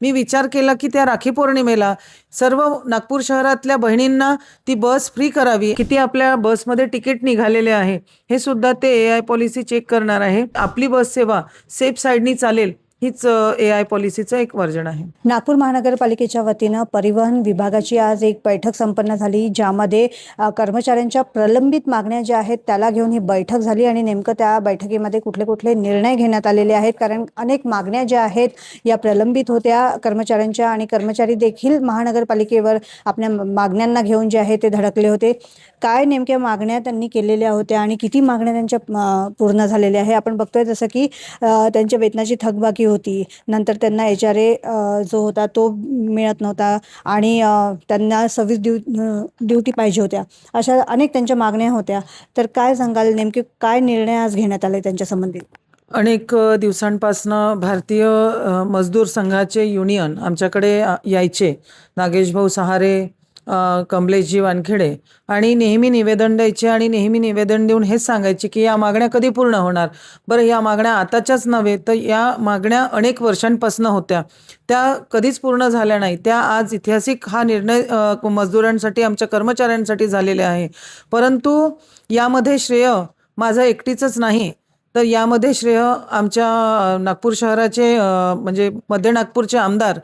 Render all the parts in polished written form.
मी विचार केला की त्या राखी पौर्णिमेला सर्व नागपूर शहरातल्या बहिणींना ती बस फ्री करावी. किती आपल्या बसमध्ये तिकीट निघालेले आहे हे सुद्धा ते AI पॉलिसी चेक करणार आहे. आपली बस सेवा सेफ साईडनी चालेल हीच AI पॉलिसीचं एक वर्जन आहे. नागपूर महानगरपालिकेच्या वतीनं परिवहन विभागाची आज एक बैठक संपन्न झाली, ज्यामध्ये कर्मचाऱ्यांच्या प्रलंबित मागण्या ज्या आहेत त्याला घेऊन ही बैठक झाली आणि नेमकं त्या बैठकीमध्ये कुठले कुठले निर्णय घेण्यात आलेले आहेत. कारण अनेक मागण्या ज्या आहेत या प्रलंबित होत्या कर्मचाऱ्यांच्या आणि कर्मचारी देखील महानगरपालिकेवर आपल्या मागण्यांना घेऊन जे आहे ते धडकले होते. काय नेमक्या मागण्या त्यांनी केलेल्या होत्या आणि किती मागण्या त्यांच्या पूर्ण झालेल्या आहे आपण बघतोय. जसं की त्यांच्या वेतनाची थकबाकी होती, नंतर त्यांना HRA जो होता तो मिळत नव्हता आणि त्यांना सर्व्हिस ड्युटी पाहिजे होत्या. अशा अनेक त्यांच्या मागण्या होत्या. तर काय सांगाल, नेमके काय निर्णय आज घेण्यात आले त्यांच्या संबंधित? अनेक दिवसांपासनं भारतीय मजदूर संघाचे युनियन आमच्याकडे यायचे, नागेश भाऊ सहारे, कमलेशजी वानखेडे, आणि नेहमी निवेदन द्यायचे आणि नेहमी निवेदन देऊन हेच सांगायचे की या मागण्या कधी पूर्ण होणार. बरं, या मागण्या आताच्याच नव्हे तर या मागण्या अनेक वर्षांपासून होत्या, त्या कधीच पूर्ण झाल्या नाही. त्या आज ऐतिहासिक हा निर्णय मजदुरांसाठी, आमच्या कर्मचाऱ्यांसाठी झालेला आहे. परंतु यामध्ये श्रेय माझं एकटीचंच नाही, तर यामध्ये श्रेय आमच्या नागपूर शहराचे म्हणजे मध्य नागपूरचे आमदार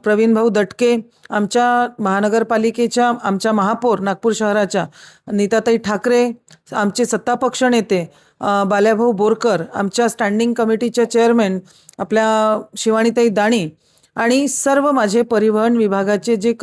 प्रवीण भाऊ दटके, आमच्या महानगरपालिकेच्या आमच्या महापौर नागपूर शहराच्या नीताताई ठाकरे, आमचे सत्तापक्ष नेते बाल्याभाऊ बोरकर, आमच्या स्टँडिंग कमिटीच्या चेअरमॅन आपल्या शिवानीताई दाणी, आणि सर्व माझे परिवहन विभागाचे जे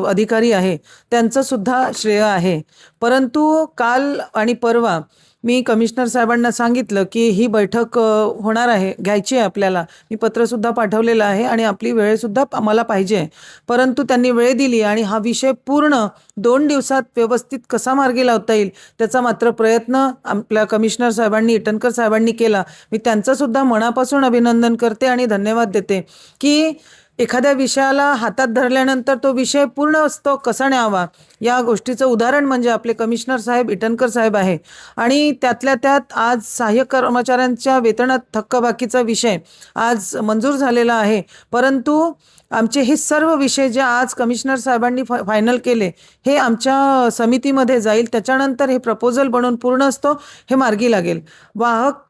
अधिकारी आहे त्यांचं सुद्धा श्रेय आहे. परंतु काल आणि परवा मी कमिशनर साहेबांना सांगितलं की ही बैठक होणार आहे, घ्यायची आहे आपल्याला. मी पत्रसुद्धा पाठवलेलं आहे आणि आपली वेळसुद्धा आम्हाला पाहिजे. परंतु त्यांनी वेळ दिली आणि हा विषय पूर्ण 2 दिवसात व्यवस्थित कसा मार्गी लावता येईल त्याचा मात्र प्रयत्न आपल्या कमिशनर साहेबांनी, इटनकर साहेबांनी केला. मी त्यांचंसुद्धा मनापासून अभिनंदन करते आणि धन्यवाद देते की एखाद्या विषयाला हातात धरल्यानंतर तो विषय पूर्ण असतो कसा न्यावा, या गोष्टीचं उदाहरण म्हणजे आपले कमिशनर साहेब, इटनकर साहेब आहे. आणि त्यातल्या त्यात आज सहाय्यक कर्मचाऱ्यांच्या वेतनात थकबाकीचा विषय आज मंजूर झालेला आहे. परंतु आमचे हे सर्व विषय जे आज कमिशनर साहेबांनी फायनल केले हे आमच्या समितीमध्ये जाईल, त्याच्यानंतर हे प्रपोजल बनवून पूर्ण असतो हे मार्गी लागेल. वाहक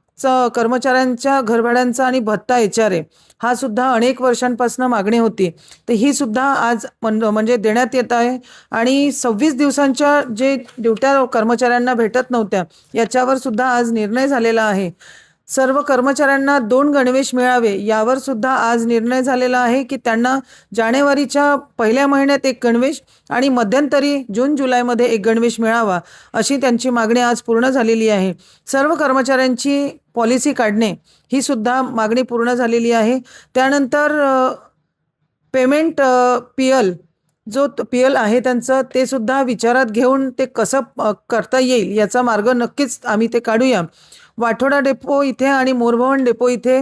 कर्मचाऱ्यांच्या घरभाड्यांचा आणि भत्ता HRA हा सुद्धा अनेक वर्षांपासून मागणी होती, तर ही सुद्धा आज म्हणजे देण्यात येत आहे. आणि 26 दिवसांच्या जे ड्युट्या कर्मचाऱ्यांना भेटत नव्हत्या याच्यावर सुद्धा आज निर्णय झालेला आहे. सर्व कर्मचाऱ्यांना 2 गणवेश मिळावे यावर सुद्धा आज निर्णय झालेला आहे की त्यांना जानेवारीच्या पहिल्या महिन्यात 1 गणवेश आणि मध्यंतरी जून जुलैमध्ये 1 गणवेश मिळावा अशी त्यांची मागणी आज पूर्ण झालेली आहे. सर्व कर्मचाऱ्यांची पॉलिसी काढणे ही सुद्धा मागणी पूर्ण झालेली आहे. त्यानंतर पेमेंट जो PL आहे त्यांचं ते सुद्धा विचारात घेऊन ते कसं करता येईल याचा मार्ग नक्कीच आम्ही ते काढूया. वाठोडा डेपो इथे आणि मोरभवन डेपो इथे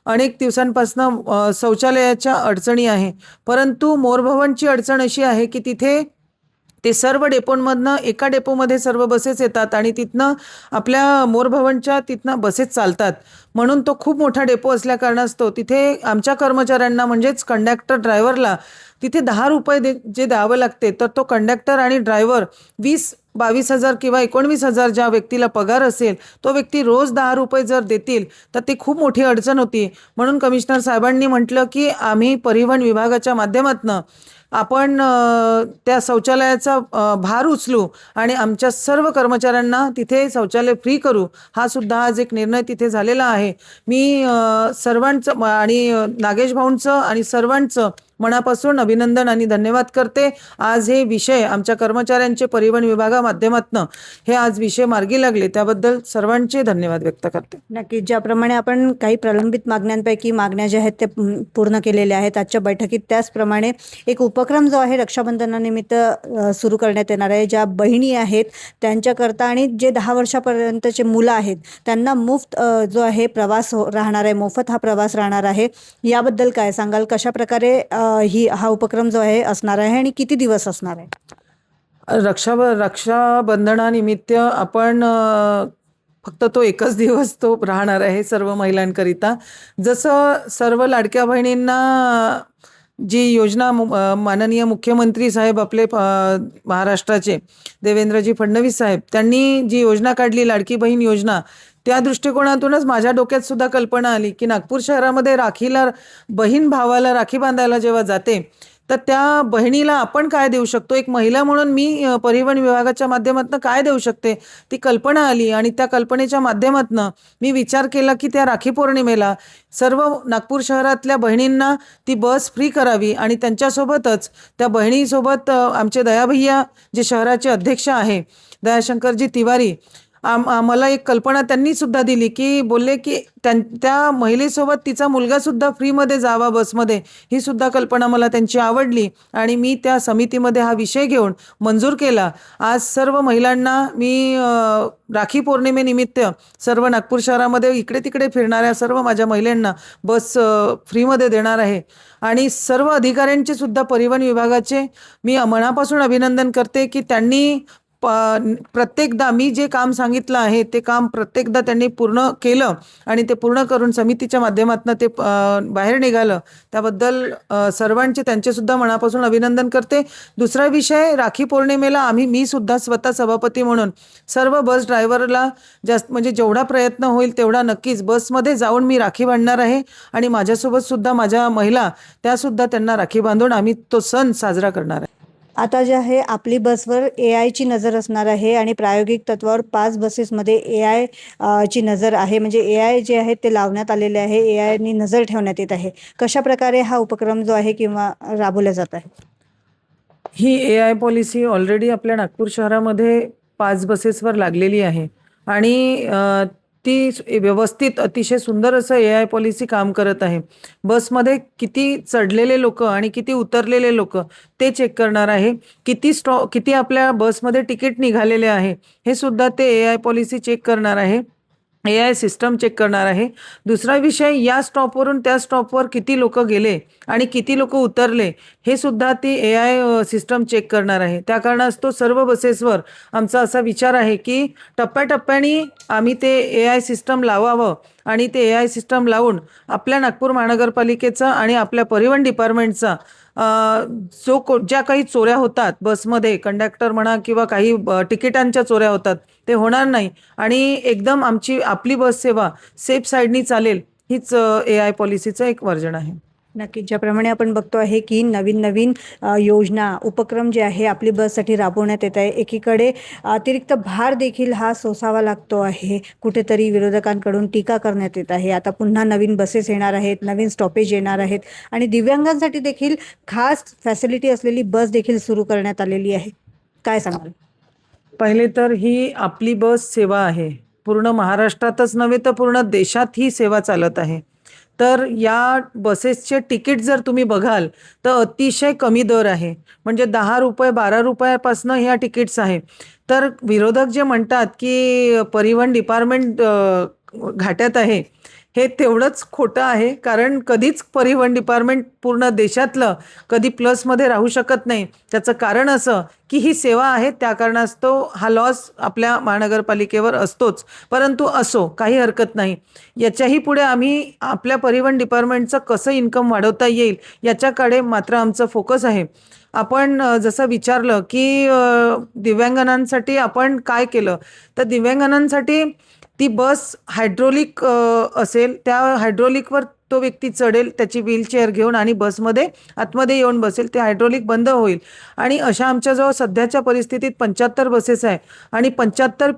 अनेक दिवसांपासून शौचालयाच्या अडचणी आहे. परंतु मोरभवनची अडचण अशी आहे की तिथे ते सर्व डेपोंमधनं एका डेपोमध्ये सर्व बसेस येतात आणि तिथनं आपल्या मोरभवनच्या तिथनं बसेस चालतात. म्हणून तो खूप मोठा डेपो असल्या कारणास्तव तिथे आमच्या कर्मचाऱ्यांना म्हणजेच कंडक्टर ड्रायव्हरला तिथे 10 रुपये जे द्यावं लागते, तर तो कंडक्टर आणि ड्रायव्हर 20-22 हजार किंवा 19 हजार ज्या व्यक्तीला पगार असेल तो व्यक्ती रोज 10 रुपये जर देतील तर ती खूप मोठी अडचण होती. म्हणून कमिशनर साहेबांनी म्हटलं की आम्ही परिवहन विभागाच्या माध्यमातून आपण त्या शौचालयाचा भार उचलू आणि आमच्या सर्व कर्मचाऱ्यांना तिथे शौचालय फ्री करू. हा सुद्धा आज एक निर्णय तिथे झालेला आहे. मी सर्वांचं आणि नागेश भाऊंचं आणि सर्वांचं मनापासून अभिनंदन आणि धन्यवाद करते. आज हे विषय आमच्या कर्मचाऱ्यांचे परिवहन विभागा माध्यमातून हे आज विषय मार्गी लागले त्याबद्दल सर्वांचे धन्यवाद व्यक्त करते. नक्की, ज्याप्रमाणे आपण काही प्रलंबित मागण्यांपैकी मागण्या ज्या आहेत ते पूर्ण केलेल्या आहेत आजच्या बैठकीत, त्याचप्रमाणे एक उपक्रम जो आहे रक्षाबंधनानिमित्त सुरू करण्यात येणार आहे. ज्या बहिणी आहेत त्यांच्याकरता आणि जे 10 वर्षापर्यंतचे मुलं आहेत त्यांना मुफ्त जो आहे प्रवास राहणार आहे, मोफत हा प्रवास राहणार आहे. याबद्दल काय सांगाल, कशा प्रकारे हा उपक्रम जो आहे असणार आहे आणि किती दिवस असणार आहे? रक्षाबंधनानिमित्त आपण फक्त तो एकच दिवस तो राहणार आहे सर्व महिलांकरिता. जसं सर्व लाडक्या बहिणींना जी योजना माननीय मुख्यमंत्री साहेब आपले महाराष्ट्राचे देवेंद्रजी फडणवीस साहेब त्यांनी जी योजना काढली लाडकी बहीण योजना, त्या दृष्टिकोनातूनच माझ्या डोक्यात सुद्धा कल्पना आली की नागपूर शहरामध्ये राखीला बहीण भावाला राखी बांधायला जेव्हा जाते तर त्या बहिणीला आपण काय देऊ शकतो. एक महिला म्हणून मी परिवहन विभागाच्या माध्यमातून काय देऊ शकते ती कल्पना आली आणि त्या कल्पनेच्या माध्यमातून मी विचार केला की त्या राखी पौर्णिमेला सर्व नागपूर शहरातल्या बहिणींना ती बस फ्री करावी आणि त्यांच्यासोबतच त्या बहिणीसोबत आमचे दयाभैया जे शहराचे अध्यक्ष आहे दयाशंकरजी तिवारी, मला एक कल्पना त्यांनी सुद्धा दिली की बोलले की त्या महिलेसोबत तिचा मुलगा सुद्धा फ्रीमध्ये जावा बसमध्ये. ही सुद्धा कल्पना मला त्यांची आवडली आणि मी त्या समितीमध्ये हा विषय घेऊन मंजूर केला. आज सर्व महिलांना मी राखी पौर्णिमेनिमित्त सर्व नागपूर शहरामध्ये इकडे तिकडे फिरणाऱ्या सर्व माझ्या महिलांना बस फ्रीमध्ये देणार आहे आणि सर्व अधिकाऱ्यांचे सुद्धा परिवहन विभागाचे मी मनापासून अभिनंदन करते की त्यांनी प्रत्येकदा मी जे काम सांगितलं आहे ते काम प्रत्येकदा त्यांनी पूर्ण केलं आणि ते पूर्ण करून समितीच्या माध्यमातून ते बाहेर निघालं. त्याबद्दल सर्वांचे त्यांचे सुद्धा मनापासून अभिनंदन करते. दुसरा विषय, राखी पौर्णिमेला मी सुद्धा स्वतः सभापती म्हणून सर्व बस ड्रायव्हरला जास्त म्हणजे जेवढा प्रयत्न होईल तेवढा नक्कीच बसमध्ये जाऊन मी राखी बांधणार आहे आणि माझ्यासोबत सुद्धा माझ्या महिला त्यासुद्धा त्यांना राखी बांधून आम्ही तो सण साजरा करणार आहे. आता जे आहे आपली बसवर AI ची नजर असणार आहे आणि प्रायोगिक तत्वावर 5 बसेसमध्ये AI ची नजर आहे. म्हणजे AI जे आहे ते लावण्यात आलेले आहे, AI नी नजर ठेवण्यात येत आहे. कशा प्रकारे हा उपक्रम जो आहे किंवा राबवला जात आहे? ही AI पॉलिसी ऑलरेडी आपल्या नागपूर शहरामध्ये 5 बसेसवर लागलेली आहे आणि ती व्यवस्थित अतिशय सुंदर असं AI पॉलिसी काम करत आहे. बसमध्ये किती चढलेले लोक आणि किती उतरलेले लोक ते चेक करणार आहे. किती आपल्या बसमध्ये तिकीट निघालेले आहे हे सुद्धा ते AI पॉलिसी चेक करणार आहे. AI सिस्टम चेक करणार आहे. दुसरा विषय, या स्टॉपवरून त्या स्टॉपवर किती लोक गेले आणि किती लोक उतरले हे सुद्धा ती AI सिस्टम चेक करणार आहे. त्या कारणास्तव सर्व बसेसवर आमचा असा विचार आहे की टप्प्याटप्प्याने आम्ही ते AI सिस्टम लावावं आणि ते AI सिस्टम लावून आपल्या नागपूर महानगरपालिकेचा आणि आपल्या परिवहन डिपार्टमेंटचा ज्या काही चोऱ्या होतात बसमध्ये, कंडक्टर म्हणा किंवा काही तिकिटांच्या चोऱ्या होतात, ते होणार नाही आणि एकदम आपली बस सेवा सेफ साईडनी चालेल. हीच AI पॉलिसीचं एक वर्जन आहे. नक्कीच, ज्याप्रमाणे आपण बघतो आहे की नवीन योजना उपक्रम जे आहे आपली बससाठी राबवण्यात येत आहे. एकीकडे अतिरिक्त भार देखील हा सोसावा लागतो आहे. कुठेतरी विरोधकांकडून टीका करण्यात येत आहे. आता पुन्हा नवीन बसेस येणार आहेत, नवीन स्टॉपेज येणार आहेत आणि दिव्यांगांसाठी देखील खास फॅसिलिटी असलेली बस देखील सुरू करण्यात आलेली आहे. काय सांगाल? पहिले तर ही आपली बस सेवा आहे. पूर्ण महाराष्ट्रातच नव्हे तर पूर्ण देशात ही सेवा चालत आहे. तर या बसेसचे तिकीट जर तुम्ही बघाल तर अतिशय कमी दर आहे. म्हणजे 10 रुपये 12 रुपयापासून ह्या तिकीट्स आहे. तर विरोधक जे म्हणतात की परिवहन डिपार्टमेंट घाट्यात आहे, हे तेवढंच खोटं आहे. कारण कधीच परिवहन डिपार्टमेंट पूर्ण देशातलं कधी प्लसमध्ये राहू शकत नाही. त्याचं कारण असं की ही सेवा आहे, त्या कारणास्तव हा लॉस आपल्या महानगरपालिकेवर असतोच. परंतु असो, काही हरकत नाही. याच्याही पुढे आम्ही आपल्या परिवहन डिपार्टमेंटचं कसं इन्कम वाढवता येईल याच्याकडे मात्र आमचं फोकस आहे. आपण जसं विचारलं की दिव्यांगांसाठी आपण काय केलं, तर दिव्यांगांसाठी ती बस हायड्रोलिक असेल, त्या हायड्रोलिकवर तो व्यक्ती चढेल त्याची व्हीलचेअर घेऊन आणि बसमध्ये आतमध्ये येऊन बसेल. ते हायड्रोलिक बंद होईल आणि अशा आमच्याजवळ सध्याच्या परिस्थितीत 75 बसेस आहे आणि 75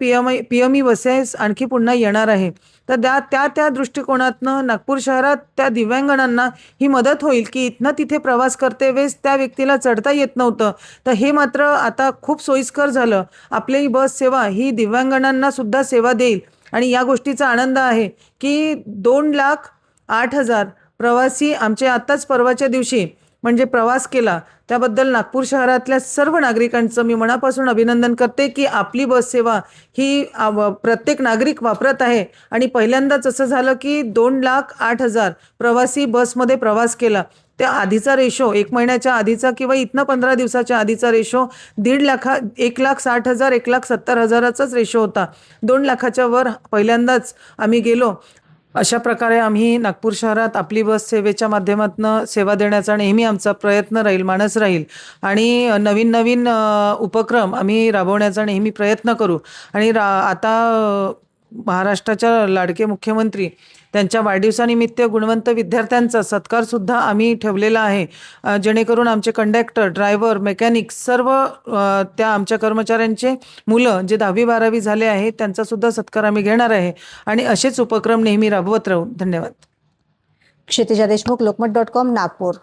PME बसेस आणखी पुन्हा येणार आहे. तर त्या दृष्टिकोनातनं नागपूर शहरात त्या दिव्यांगांना ही मदत होईल की इथनं तिथे प्रवास करते वेळेस त्या व्यक्तीला चढता येत नव्हतं, तर हे मात्र आता खूप सोयीस्कर झालं. आपली ही बस सेवा ही दिव्यांगांना सुद्धा सेवा देईल आणि या गोष्टीचा आनंद आहे की 2,08,000 प्रवासी आमचे आत्ताच परवाच्या दिवशी म्हणजे प्रवास केला त्याबद्दल नागपूर शहरातल्या सर्व नागरिकांचं मी मनापासून अभिनंदन करते की आपली बस सेवा ही प्रत्येक नागरिक वापरत आहे. आणि पहिल्यांदाच असं झालं की 2,08,000 प्रवासी बसमध्ये प्रवास केला. त्या आधीचा रेशो 1 महिन्याच्या आधीचा किंवा इथनं 15 दिवसाच्या आधीचा रेशो 1,60,000 1,70,000चाच रेशो होता. 2 लाखाच्या वर पहिल्यांदाच आम्ही गेलो. अशा प्रकारे आम्ही नागपूर शहरात आपली बस सेवेच्या माध्यमातून सेवा देण्याचा नेहमी आमचा प्रयत्न राहील, मानस राहील. आणि नवीन नवीन उपक्रम आम्ही राबवण्याचा नेहमी प्रयत्न करू. आणि आता महाराष्ट्राच्या लाडके मुख्यमंत्री त्यांच्या वाढदिवसानिमित्त गुणवंत विद्यार्थ्यांचा सत्कारसुद्धा आम्ही ठेवलेला आहे. जेणेकरून आमचे कंडक्टर, ड्रायव्हर, मेकॅनिक सर्व त्या आमच्या कर्मचाऱ्यांचे मुलं जे 10वी-12वी झाले आहेत त्यांचासुद्धा सत्कार आम्ही घेणार आहे. आणि असेच उपक्रम नेहमी राबवत राहू. धन्यवाद. क्षितिजा देशमुख, लोकमत.com, नागपूर.